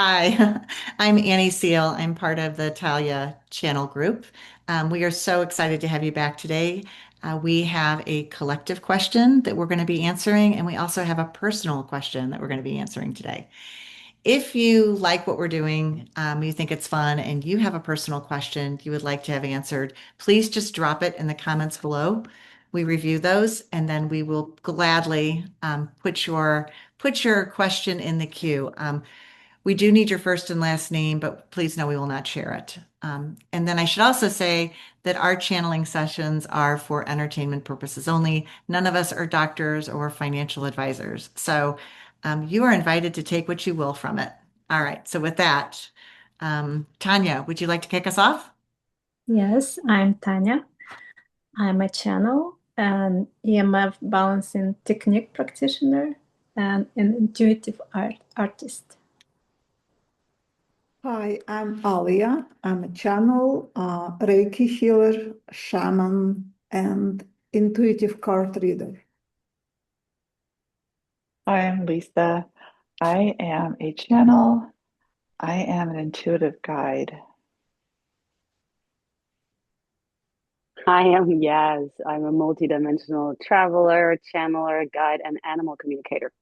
Hi, I'm Annie Seal. I'm part of the Talia channel group. We are so excited to have you back today. We have a collective question that we're going to be answering, and we also have a personal question that we're going to be answering today. If you like what we're doing, you think it's fun, and you have a personal question you would like to have answered, please just drop it in the comments below. We review those, and then we will gladly put your question in the queue. We do need your first and last name, but please know we will not share it. And then I should also say that our channeling sessions are for entertainment purposes only. None of us are doctors or financial advisors. So you are invited to take what you will from it. All right. So with that, Tanya, would you like to kick us off? Yes, I'm Tanya. I'm a channel, an EMF balancing technique practitioner, and an intuitive artist. Hi, I'm Alia. I'm a channel, Reiki healer, shaman, and intuitive card reader. Hi, I'm Lisa. I am a channel. I am an intuitive guide. I am Yaz. I'm a multidimensional traveler, channeler, guide, and animal communicator.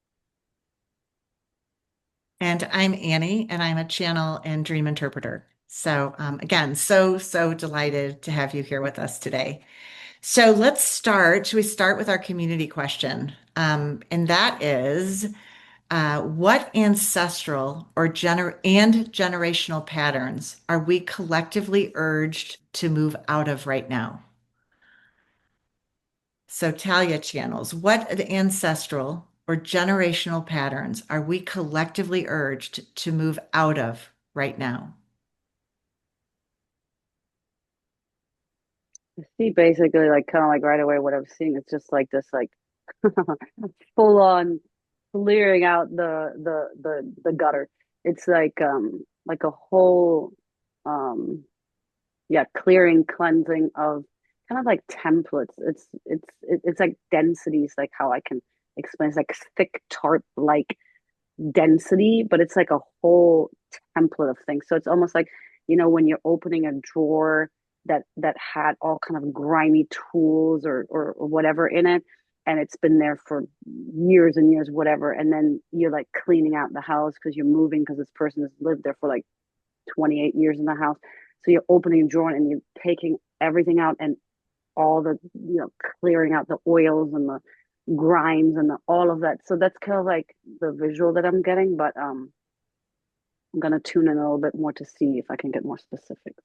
And I'm Annie, and I'm a channel and dream interpreter. So again, so delighted to have you here with us today. So let's start. Should we start with our community question? And that is, what ancestral or generational patterns are we collectively urged to move out of right now? So Talia channels, what ancestral or generational patterns are we collectively urged to move out of right now? I see basically like kind of like right away what I'm seeing is just like this like full on clearing out the gutter. It's like a whole um yeah, clearing, cleansing of kind of like templates. It's like densities, like how I can explain. It's like thick tart like density, but it's like a whole template of things. So it's almost like, when you're opening a drawer that had all kind of grimy tools or whatever in it, and it's been there for years and years, whatever, and then you're like cleaning out the house because you're moving because this person has lived there for like 28 years in the house. So you're opening a drawer and you're taking everything out and all the, clearing out the oils and the grinds and all of that. So that's kind of like the visual that I'm getting, but I'm gonna tune in a little bit more to see if I can get more specifics.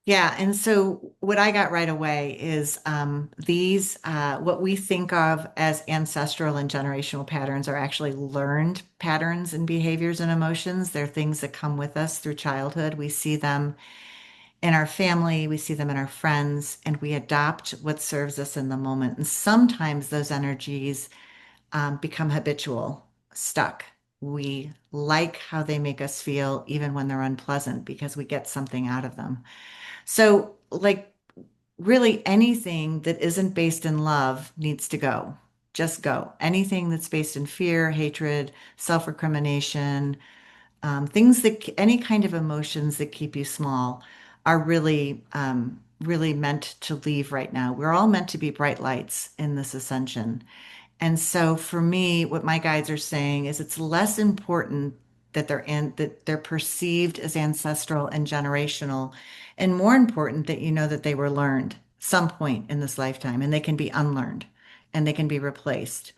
Yeah, and so what I got right away is what we think of as ancestral and generational patterns are actually learned patterns and behaviors and emotions. They're things that come with us through childhood. We see them in our family, we see them in our friends, and we adopt what serves us in the moment. And sometimes those energies become habitual, stuck. We like how they make us feel, even when they're unpleasant, because we get something out of them. So, like, really anything that isn't based in love needs to go. Just go. Anything that's based in fear, hatred, self-recrimination, any kind of emotions that keep you small are really meant to leave right now. We're all meant to be bright lights in this ascension. And so for me, what my guides are saying is it's less important that they're perceived as ancestral and generational, and more important that you know that they were learned some point in this lifetime and they can be unlearned and they can be replaced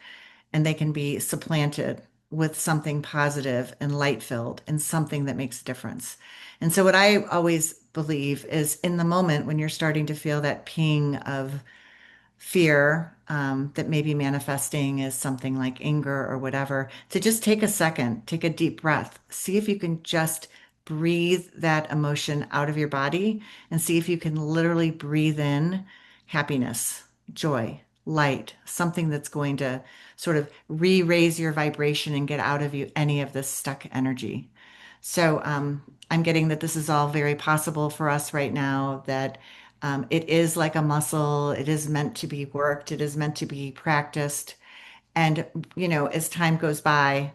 and they can be supplanted with something positive and light filled and something that makes a difference. And so what I always believe is in the moment when you're starting to feel that ping of fear that may be manifesting as something like anger or whatever, to just take a second, take a deep breath, see if you can just breathe that emotion out of your body and see if you can literally breathe in happiness, joy, light, something that's going to sort of re-raise your vibration and get out of you any of this stuck energy. So I'm getting that this is all very possible for us right now, that it is like a muscle. It is meant to be worked. It is meant to be practiced. And, as time goes by,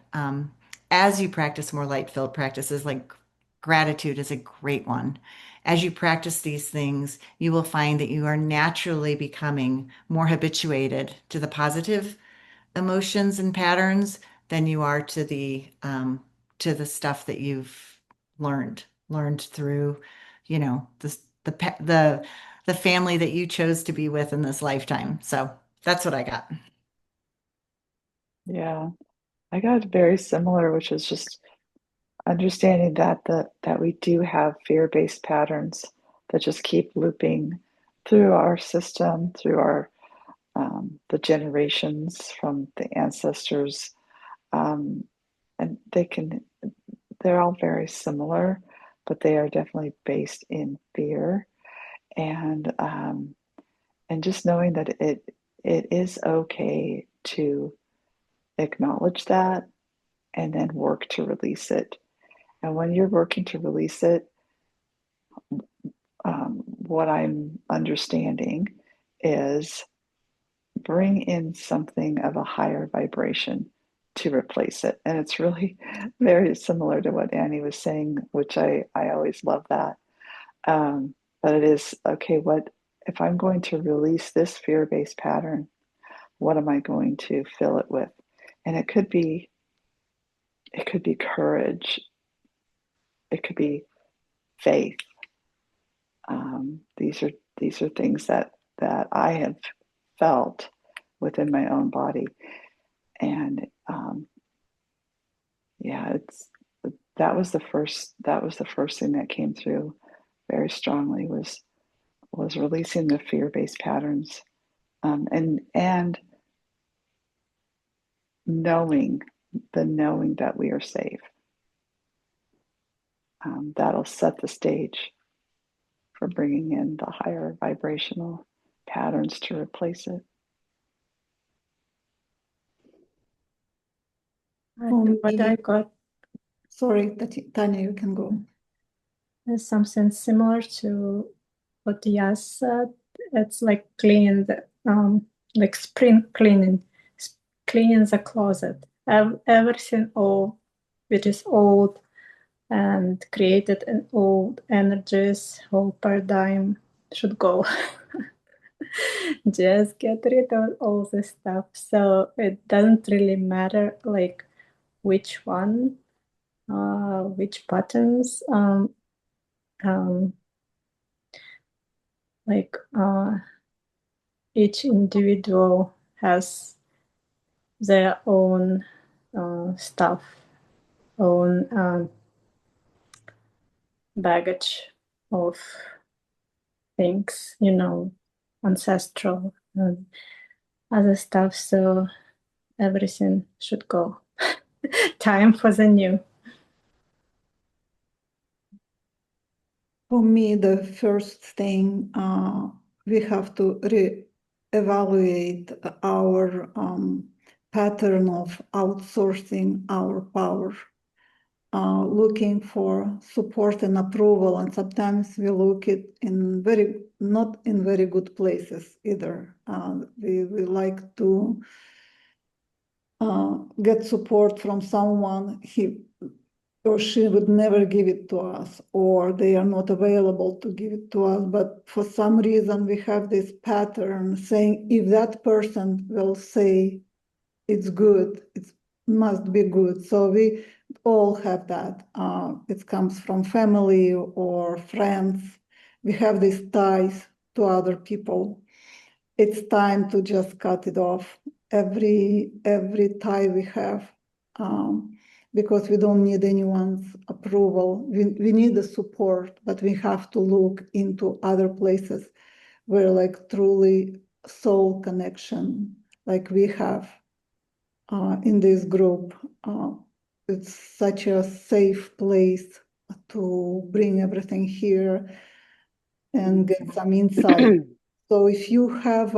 as you practice more light-filled practices, like gratitude is a great one. As you practice these things, you will find that you are naturally becoming more habituated to the positive emotions and patterns than you are to the stuff that you've learned through, the family that you chose to be with in this lifetime. So that's what I got. Yeah, I got very similar, which is just understanding that we do have fear-based patterns that just keep looping through our system, through our the generations from the ancestors, um, and they're all very similar, but they are definitely based in fear, and um, and just knowing that it is okay to acknowledge that and then work to release it. And when you're working to release it, what I'm understanding is bring in something of a higher vibration to replace it. And it's really very similar to what Annie was saying, which I always love that. But it is okay, what if I'm going to release this fear-based pattern, what am I going to fill it with? And it could be courage, it could be faith. These are things that I have felt within my own body, and yeah, it's that was the first thing that came through very strongly was releasing the fear-based patterns, and knowing knowing that we are safe. That'll set the stage for bringing in the higher vibrational patterns to replace it. I think what I got Sorry, Tanya, you can go. is something similar to what Yas said. It's like cleaning like spring cleaning, cleaning the closet. Everything old, which is old and created in old energies, whole paradigm should go. Just get rid of all this stuff. So it doesn't really matter like which one, which patterns, like each individual has their own stuff, own baggage of things, ancestral and other stuff. So everything should go. Time for the new. For me, the first thing we have to re-evaluate our pattern of outsourcing our power, looking for support and approval, and sometimes we look it in not in very good places either. We like to get support from someone he or she would never give it to us, or they are not available to give it to us. But for some reason, we have this pattern saying if that person will say it's good, it must be good. So we all have that. It comes from family or friends. We have these ties to other people. It's time to just cut it off. Every tie we have. Because we don't need anyone's approval. We need the support, but we have to look into other places where like truly soul connection, like we have in this group. It's such a safe place to bring everything here and get some insight. So if you have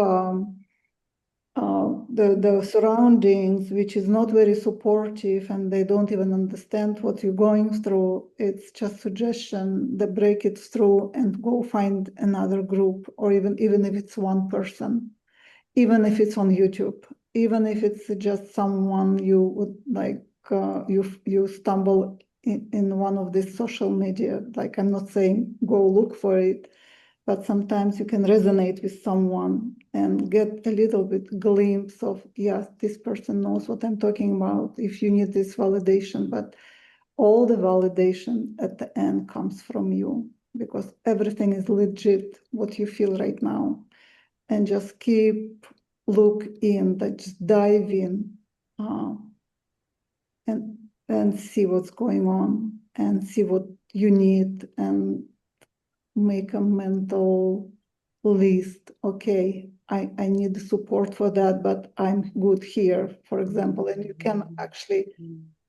the surroundings, which is not very supportive, and they don't even understand what you're going through, it's just suggestion that break it through and go find another group, or even if it's one person, even if it's on YouTube, even if it's just someone you would like, you stumble in one of these social media, like I'm not saying go look for it, but sometimes you can resonate with someone and get a little bit glimpse of, yes, this person knows what I'm talking about, if you need this validation. But all the validation at the end comes from you, because everything is legit, what you feel right now. And just keep look in, like just dive in, uh, and see what's going on and see what you need, and make a mental list. Okay, I need support for that, but I'm good here, for example. And you can actually,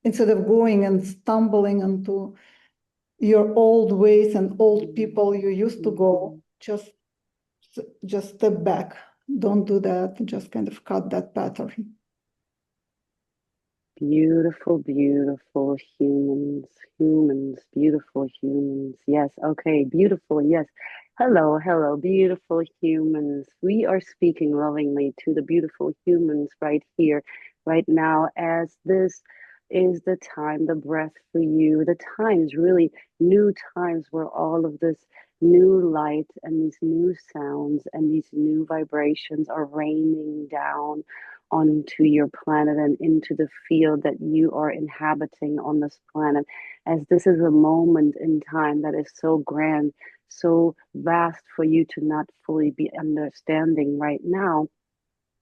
instead of going and stumbling into your old ways and old people you used to go, just step back. Don't do that. Just kind of cut that pattern. Beautiful, beautiful humans, beautiful humans. Yes, okay, beautiful, yes. Hello, hello, beautiful humans. We are speaking lovingly to the beautiful humans right here, right now, as this is the time, the breath for you, the times, really new times where all of this new light and these new sounds and these new vibrations are raining down onto your planet and into the field that you are inhabiting on this planet, as this is a moment in time that is so grand, so vast for you to not fully be understanding right now.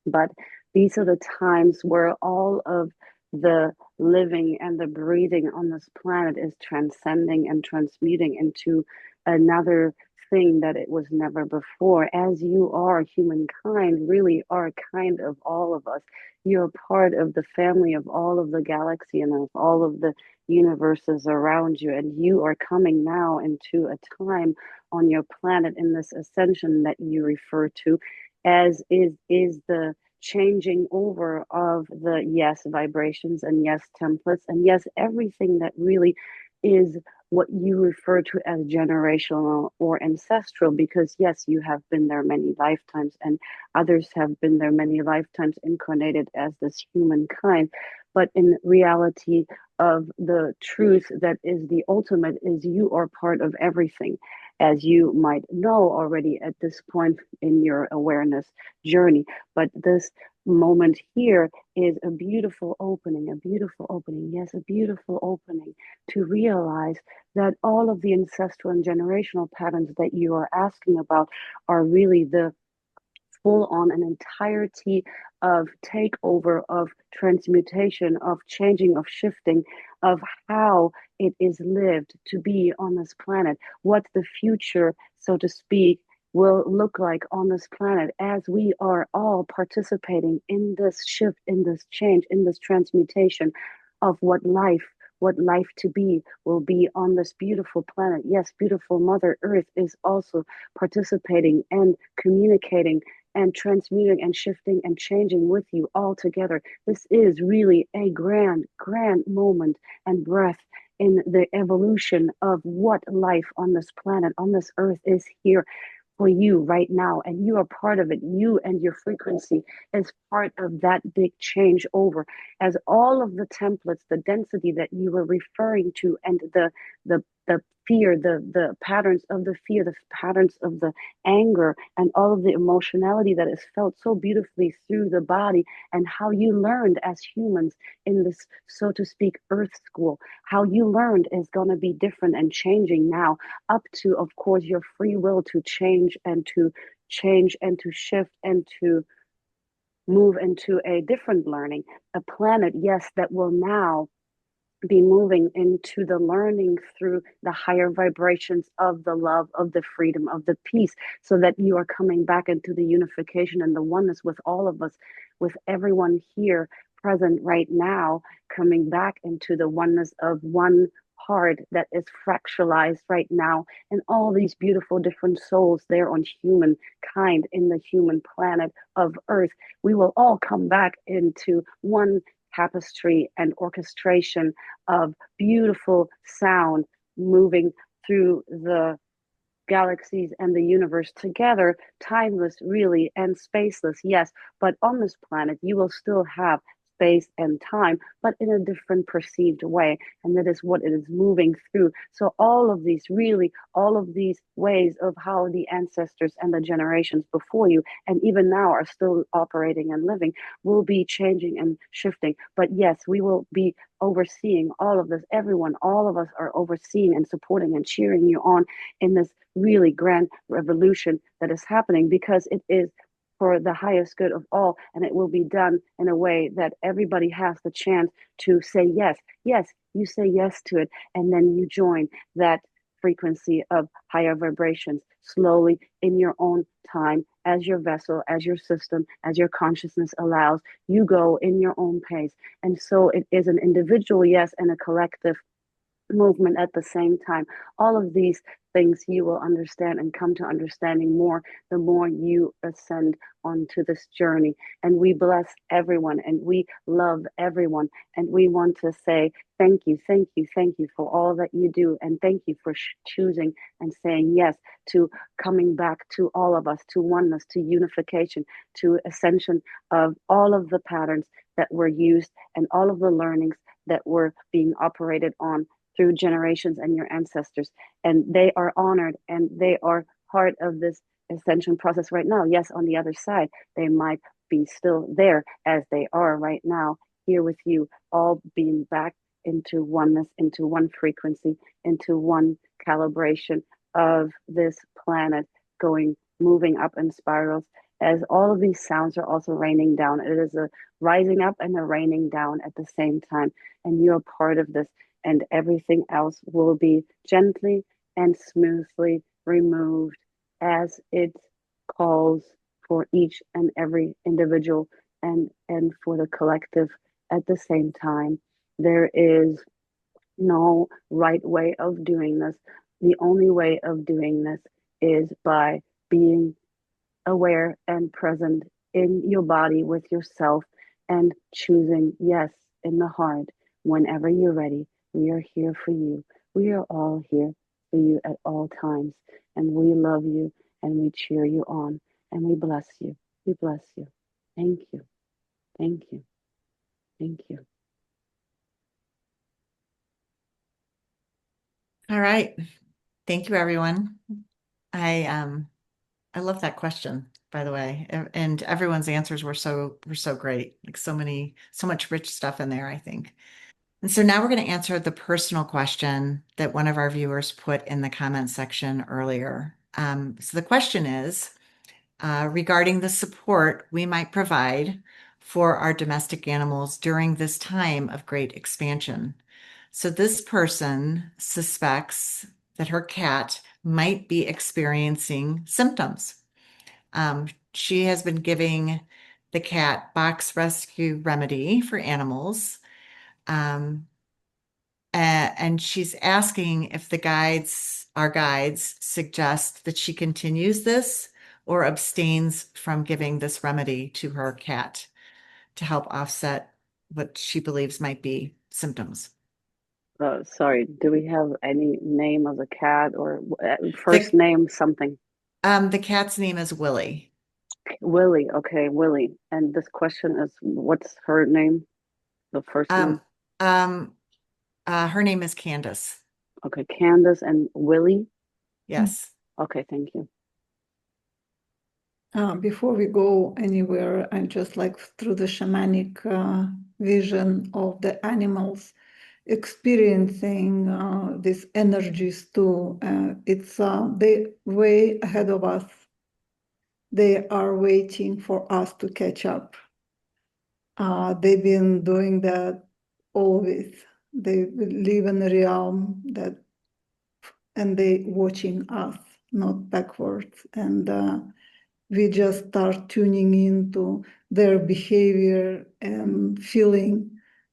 But these are the times where all of the living and the breathing on this planet is transcending and transmuting into another thing that it was never before. As you are, humankind really are kind of all of us. You're part of the family of all of the galaxy and of all of the universes around you. And you are coming now into a time on your planet in this ascension that you refer to, as is the changing over of the yes vibrations and yes templates and yes everything that really is what you refer to as generational or ancestral, because yes, you have been there many lifetimes and others have been there many lifetimes incarnated as this humankind. But in reality of the truth that is the ultimate is you are part of everything, as you might know already at this point in your awareness journey. But this moment here is a beautiful opening, yes, a beautiful opening to realize that all of the ancestral and generational patterns that you are asking about are really the full on an entirety of takeover, of transmutation, of changing, of shifting, of how it is lived to be on this planet, what the future, so to speak, will look like on this planet, as we are all participating in this shift, in this change, in this transmutation of what life to be will be on this beautiful planet. Yes, beautiful Mother Earth is also participating and communicating and transmuting and shifting and changing with you all together. This is really a grand, grand moment and breath in the evolution of what life on this planet, on this earth is here for you right now. And you are part of it. You and your frequency is part of that big change over, as all of the templates, the density that you were referring to, and the fear, the patterns of the fear, the patterns of the anger, and all of the emotionality that is felt so beautifully through the body, and how you learned as humans in this, so to speak, earth school, how you learned is going to be different and changing now, up to, of course, your free will to change and to shift and to move into a different learning, a planet, yes, that will now be moving into the learning through the higher vibrations of the love, of the freedom, of the peace, so that you are coming back into the unification and the oneness with all of us, with everyone here present right now, coming back into the oneness of one heart that is fractalized right now, and all these beautiful different souls there on humankind in the human planet of earth. We will all come back into one tapestry and orchestration of beautiful sound moving through the galaxies and the universe together, timeless, really, and spaceless, yes. But on this planet, you will still have space and time, but in a different perceived way. And that is what it is moving through. So, all of these, really, all of these ways of how the ancestors and the generations before you, and even now are still operating and living, will be changing and shifting. But yes, we will be overseeing all of this. Everyone, all of us are overseeing and supporting and cheering you on in this really grand revolution that is happening, because it is for the highest good of all, and it will be done in a way that everybody has the chance to say yes. Yes, you say yes to it, and then you join that frequency of higher vibrations slowly in your own time, as your vessel, as your system, as your consciousness allows. You go in your own pace. And so it is an individual yes and a collective movement at the same time. All of these things you will understand and come to understanding more the more you ascend onto this journey. And we bless everyone and we love everyone. And we want to say thank you, thank you, thank you for all that you do. And thank you for choosing and saying yes to coming back to all of us, to oneness, to unification, to ascension of all of the patterns that were used and all of the learnings that were being operated on through generations and your ancestors. And they are honored and they are part of this ascension process right now. Yes, on the other side, they might be still there as they are right now, here with you, all being back into oneness, into one frequency, into one calibration of this planet going, moving up in spirals. As all of these sounds are also raining down, it is a rising up and a raining down at the same time. And you're part of this, and everything else will be gently and smoothly removed as it calls for each and every individual, and for the collective at the same time. There is no right way of doing this. The only way of doing this is by being aware and present in your body with yourself and choosing yes in the heart whenever you're ready. We are here for you. We are all here for you at all times. And we love you and we cheer you on and we bless you. We bless you. Thank you. Thank you. Thank you. All right. Thank you, everyone. I love that question, by the way. And everyone's answers were so great. Like so much rich stuff in there, I think. And so now we're going to answer the personal question that one of our viewers put in the comment section earlier. So the question is regarding the support we might provide for our domestic animals during this time of great expansion. So this person suspects that her cat might be experiencing symptoms. She has been giving the cat box rescue remedy for animals. And she's asking if our guides suggest that she continues this or abstains from giving this remedy to her cat to help offset what she believes might be symptoms. Sorry, do we have any name of the cat or first The, name something? the cat's name is Willie. Willie. Okay, Willie. And this question is, what's her name? The first name? Um, um, her name is Candace. Okay, Candace and Willie. Yes. Okay, thank you. Before we go anywhere, and just like through the shamanic vision of the animals experiencing these energies too, it's they way ahead of us. They are waiting for us to catch up. They've been doing that always. They live in a realm that, and they watching us, not backwards. And we just start tuning into their behavior and feeling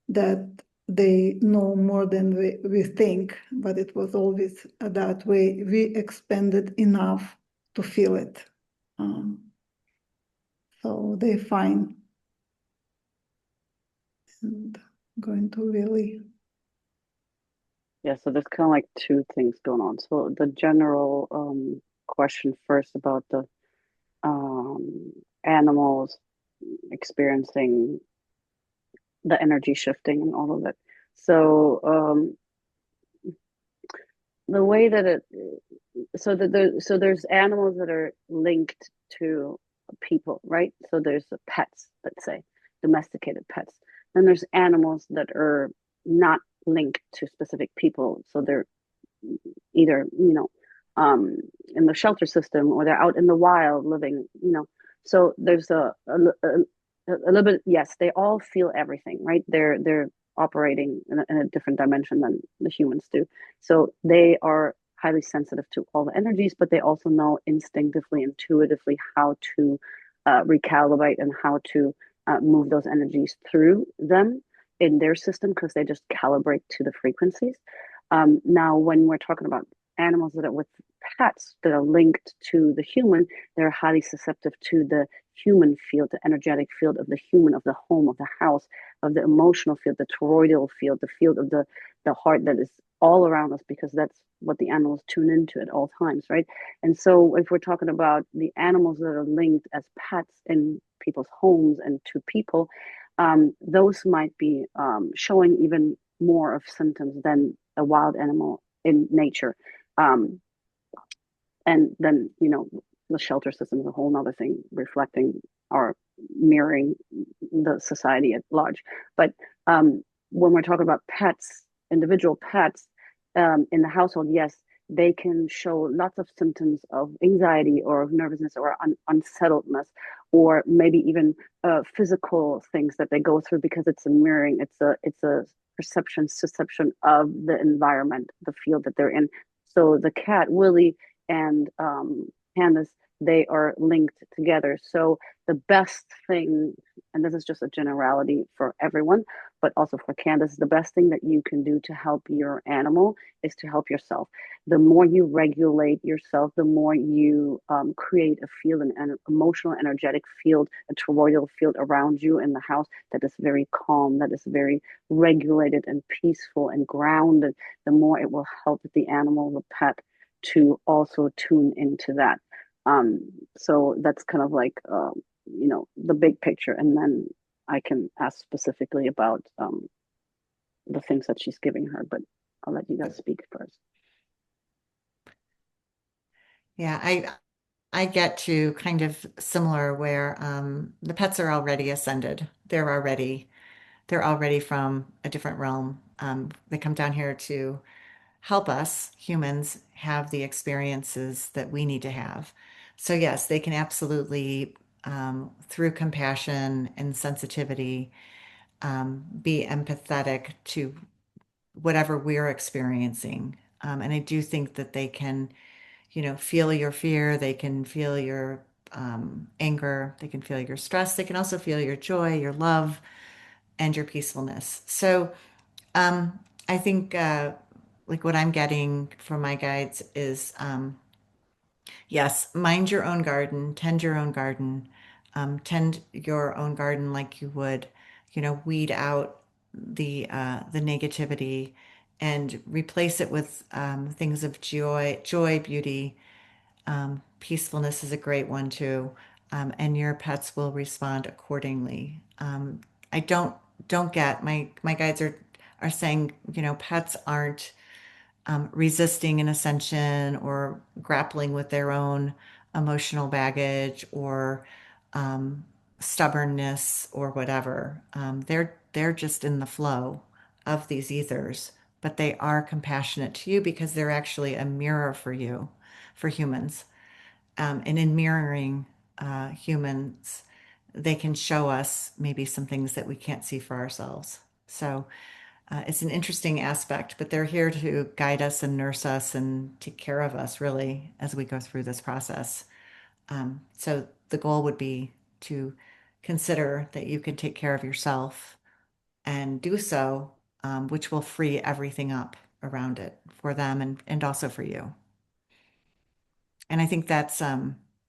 that they know more than we think, but it was always that way. We expanded enough to feel it. So they find, and going to really. Yeah, so there's kind of like two things going on. So the general question first about the animals experiencing the energy shifting and all of it. So the way that it so there's animals that are linked to people, right? So there's the pets, let's say, domesticated pets. Then there's animals that are not linked to specific people. So they're either, um, in the shelter system or they're out in the wild living. So there's a little bit, yes, they all feel everything, right? They're operating in a different dimension than the humans do. So they are highly sensitive to all the energies, but they also know instinctively, intuitively how to recalibrate and how to move those energies through them in their system because they just calibrate to the frequencies. Now, when we're talking about animals that are with pets that are linked to the human, they're highly susceptible to the human field, the energetic field of the human, of the home, of the house, of the emotional field, the toroidal field, the field of the heart that is all around us because that's what the animals tune into at all times, right? And so if we're talking about the animals that are linked as pets in people's homes and to people, those might be showing even more of symptoms than a wild animal in nature. Um, and then, the shelter system is a whole nother thing, reflecting or mirroring the society at large. But when we're talking about pets, individual pets in the household, yes, they can show lots of symptoms of anxiety or of nervousness or unsettledness, or maybe even physical things that they go through because it's a mirroring, it's a perception of the environment, the field that they're in. So the cat Willie and Candace, they are linked together. So the best thing, and this is just a generality for everyone, but also for Candace, the best thing that you can do to help your animal is to help yourself. The more you regulate yourself, the more you create a field, an emotional, energetic field, a toroidal field around you in the house that is very calm, that is very regulated and peaceful and grounded, the more it will help the animal, the pet, to also tune into that. So that's kind of like, the big picture. And then I can ask specifically about the things that she's giving her, but I'll let you guys speak first. Yeah, I get to kind of similar where the pets are already ascended. They're already from a different realm. They come down here to help us humans have the experiences that we need to have. So yes, they can absolutely, through compassion and sensitivity, be empathetic to whatever we're experiencing. And I do think that they can, feel your fear, they can feel your anger, they can feel your stress, they can also feel your joy, your love, and your peacefulness. So I think like what I'm getting from my guides is yes, mind your own garden, tend your own garden, tend your own garden like you would, weed out the negativity and replace it with things of joy, beauty. Peacefulness is a great one too, and your pets will respond accordingly. I don't get my guides are saying, pets aren't resisting an ascension or grappling with their own emotional baggage or um, stubbornness or whatever. They're just in the flow of these ethers, but they are compassionate to you because they're actually a mirror for you, for humans. And in mirroring humans, they can show us maybe some things that we can't see for ourselves. So it's an interesting aspect, but they're here to guide us and nurse us and take care of us really as we go through this process. So the goal would be to consider that you can take care of yourself and do so, which will free everything up around it for them and also for you. And I think that's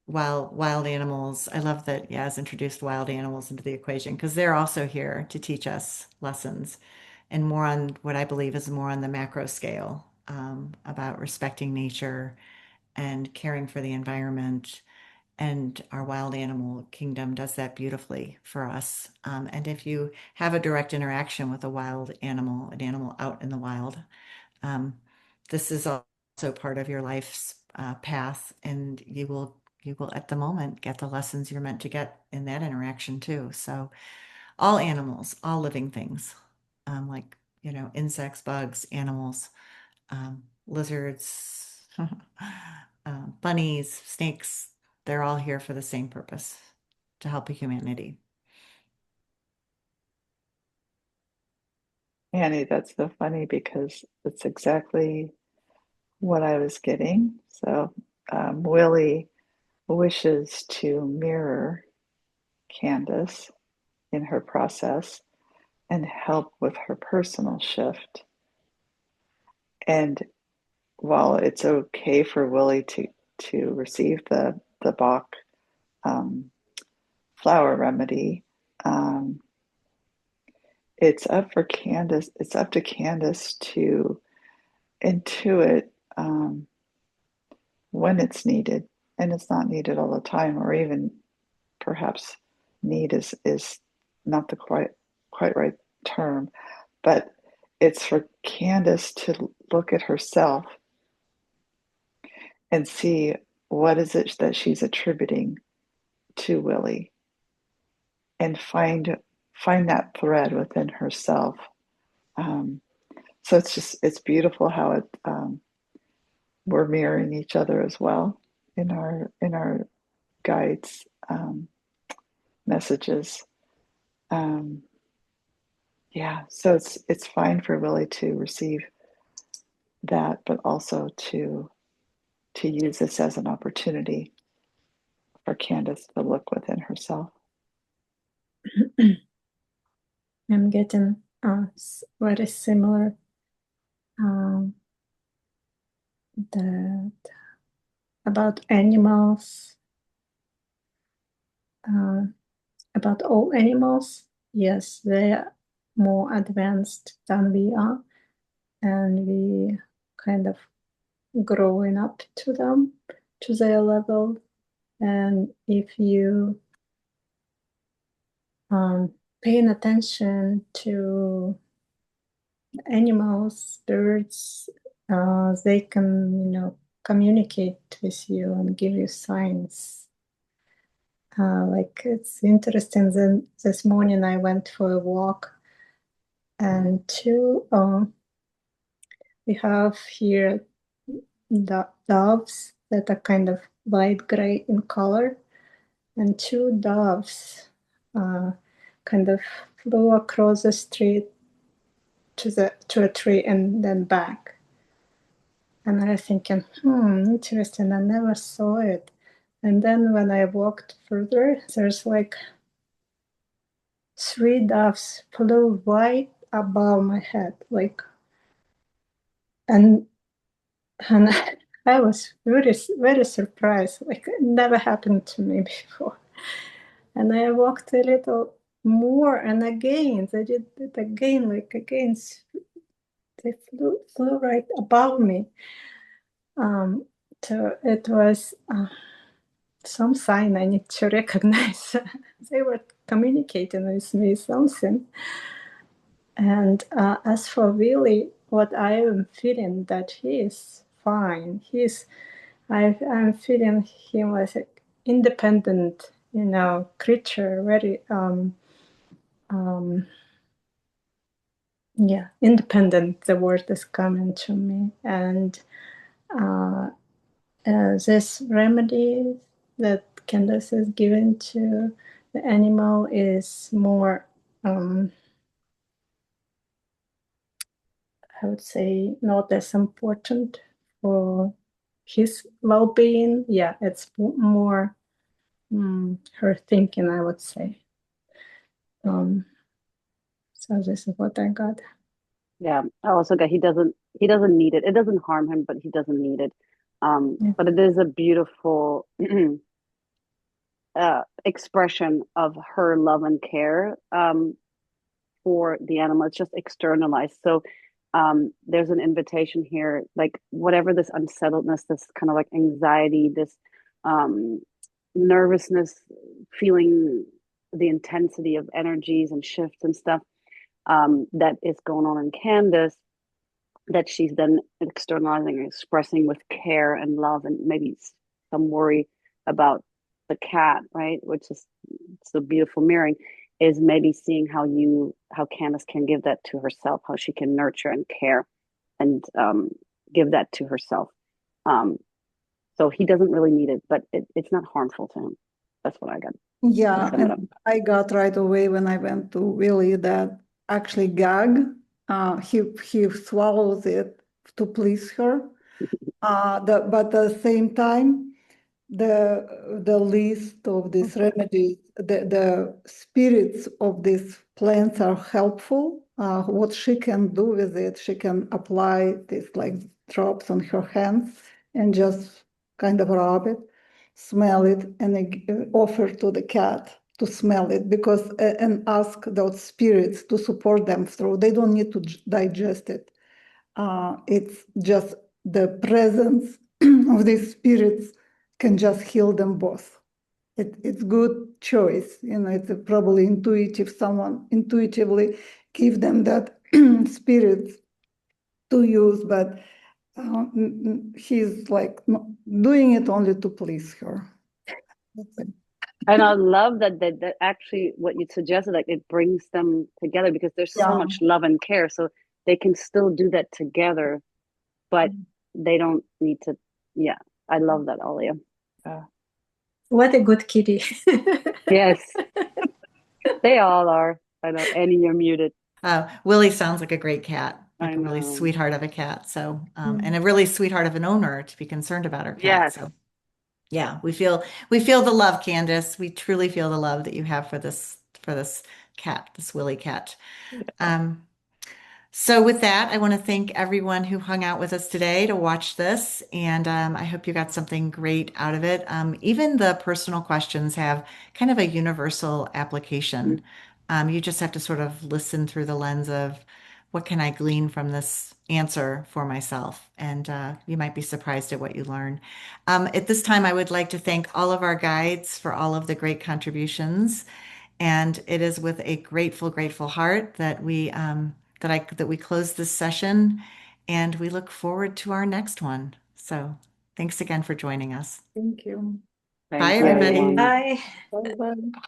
wild animals. I love that Yaz introduced wild animals into the equation because they're also here to teach us lessons and more on what I believe is more on the macro scale, about respecting nature and caring for the environment. And our wild animal kingdom does that beautifully for us. And if you have a direct interaction with a wild animal, an animal out in the wild, um, this is also part of your life's path, and you will at the moment get the lessons you're meant to get in that interaction too. So all animals, all living things, like insects, bugs, animals, lizards, bunnies, snakes, they're all here for the same purpose, to help humanity. Annie, that's so funny because it's exactly what I was getting. So, Willie wishes to mirror Candace in her process and help with her personal shift. And while it's okay for Willie to receive the Bach um, flower remedy, um, it's up for Candace. It's up to Candace to intuit when it's needed, and it's not needed all the time, or even perhaps need is not the quite right term, but it's for Candace to look at herself and see what is it that she's attributing to Willie, and find that thread within herself. Um, so it's beautiful how we're mirroring each other as well in our guides messages. Um, yeah, so it's fine for Willie to receive that, but also to use this as an opportunity for Candace to look within herself. I'm getting very similar um, that about animals, uh, about all animals. Yes, they are more advanced than we are, and we kind of growing up to them, to their level. And if you paying attention to animals, birds, they can, communicate with you and give you signs. Like it's interesting. Then this morning I went for a walk, and we have here doves that are kind of light gray in color, and two doves uh, kind of flew across the street to a tree and then back. And I was thinking, interesting, I never saw it. And then when I walked further, there's like three doves flew right above my head, like, and and I was very very surprised. Like it never happened to me before. And I walked a little more, and again they did it again, like again they flew right above me. Um, so it was some sign I need to recognize. They were communicating with me something. And as for Willie, what I am feeling that he is fine. I'm feeling him as an independent, creature, very yeah, independent. The word is coming to me, and this remedy that Candace is giving to the animal is more, I would say, not as important for his well-being. Yeah, it's more her thinking, I would say. So this is what I got. Yeah, I also got he doesn't need it. It doesn't harm him, but he doesn't need it. Yeah. But it is a beautiful expression of her love and care. for the animal. It's just externalized. So there's an invitation here, like whatever this unsettledness, this kind of like anxiety, this um, nervousness, feeling the intensity of energies and shifts and stuff that is going on in Candace, that she's then externalizing and expressing with care and love and maybe some worry about the cat, right? Which is so beautiful mirroring, is maybe seeing how Candace can give that to herself, how she can nurture and care and give that to herself. So he doesn't really need it, but it's not harmful to him. That's what I got. Yeah, Sum it up. and I got right away when I went to Willie that actually gag, he swallows it to please her. But at the same time, the list of these remedies, the spirits of these plants are helpful. What she can do with it, she can apply this like drops on her hands and just kind of rub it, smell it, and offer to the cat to smell it because and ask those spirits to support them through. They don't need to digest it. It's just the presence of these spirits can just heal them both. It's good choice. It's probably intuitive. Someone intuitively give them that spirit to use, but he's like doing it only to please her. And I love that actually what you suggested, like it brings them together because there's so Yeah. much love and care. So they can still do that together, but they don't need to. Yeah, I love that, Alia. What a good kitty. Yes, they all are. I know. Annie, you're muted. Willie sounds like a great cat, I like a really know. sweetheart of a cat. So, and a really sweetheart of an owner to be concerned about her cat. Yes. So, yeah, we feel the love, Candace. We truly feel the love that you have for this cat, this Willie cat. Um, so with that, I want to thank everyone who hung out with us today to watch this, and I hope you got something great out of it. Even the personal questions have kind of a universal application. You just have to sort of listen through the lens of what can I glean from this answer for myself, and you might be surprised at what you learn. At this time, I would like to thank all of our guides for all of the great contributions. And it is with a grateful, grateful heart that we close this session, and we look forward to our next one. So thanks again for joining us. Thank you. Bye, Thank you, everybody. everyone. Bye. Bye-bye.